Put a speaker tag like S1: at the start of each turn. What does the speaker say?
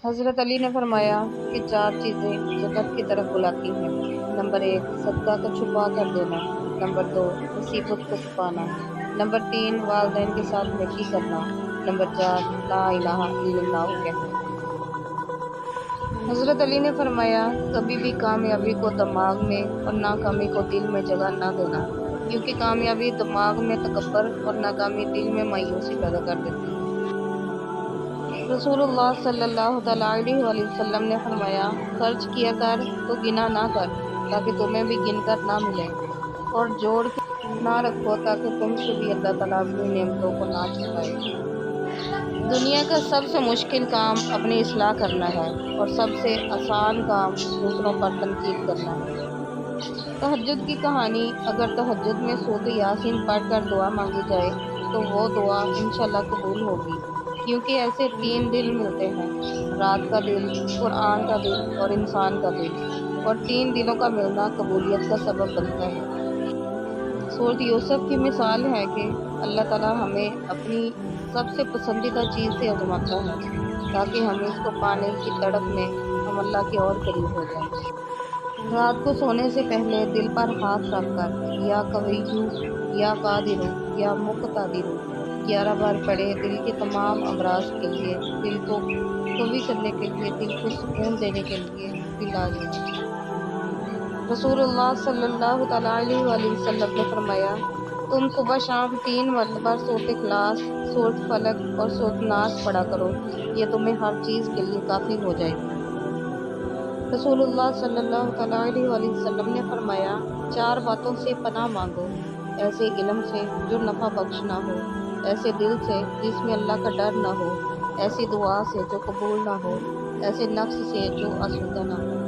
S1: حضرت علی نے فرمایا کہ 4 چیزیں جنت کی طرف بلاتی ہیں۔ نمبر 1 صدقہ کو چھپا کر دینا، نمبر 2 مصیبت کو چھپانا، نمبر 3 والدین کے ساتھ نیکی کرنا، نمبر 4 لا الہ الا اللہ کہنا۔ حضرت علی نے فرمایا کبھی بھی کامیابی کو دماغ میں اور ناکامی کو دل میں جگہ نہ دینا، کیونکہ کامیابی دماغ میں تکبر اور ناکامی دل میں مایوسی پیدا کر دیتی ہے۔ رسول اللہ صلی اللہ تعالیٰ علیہ وآلہ وسلم نے فرمایا خرچ کیا کر تو گنا نہ کر تاکہ تمہیں بھی گن کر نہ ملے، اور جوڑ کے نہ رکھو تاکہ تم سے بھی اللہ تعالیٰ اپنی نعمتوں کو نہ چھپائے۔ دنیا کا سب سے مشکل کام اپنی اصلاح کرنا ہے اور سب سے آسان کام دوسروں پر تنقید کرنا ہے۔ تہجد کی کہانی، اگر تہجد میں سورۃ یاسین پڑھ کر دعا مانگی جائے تو وہ دعا انشاءاللہ قبول ہوگی، کیونکہ ایسے 3 دل ملتے ہیں، رات کا دل، قرآن کا دل اور انسان کا دل، اور 3 دلوں کا ملنا قبولیت کا سبب بنتا ہے۔ سورۃ یوسف کی مثال ہے کہ اللہ تعالیٰ ہمیں اپنی سب سے پسندیدہ چیز سے آزماتا ہے تاکہ ہم اس کو پانے کی تڑپ میں ہم اللہ کے اور قریب ہو جائیں۔ رات کو سونے سے پہلے دل پر ہاتھ رکھ کر یا قویّو یا قادرو یا مقتدرو 11 بار پڑھے دل کے تمام امراض کے لیے، دل کو قوی کرنے کے لیے، دل کو سکون دینے کے لیے علاج ہے۔ رسول اللہ صلی اللہ تعالیٰ علیہ وآلہ وسلم نے فرمایا تم صبح شام 3 مرتبہ سورۃ اخلاص، سورۃ فلق اور سورۃ ناس پڑھا کرو، یہ تمہیں ہر چیز کے لیے کافی ہو جائے گی۔ رسول اللہ صلی اللہ تعالیٰ علیہ وآلہ وسلم نے فرمایا 4 باتوں سے پناہ مانگو، ایسے علم سے جو نفع بخش نہ ہو، ایسے دل سے جس میں اللہ کا ڈر نہ ہو، ایسی دعا سے جو قبول نہ ہو، ایسے نفس سے جو آسودہ نہ ہو۔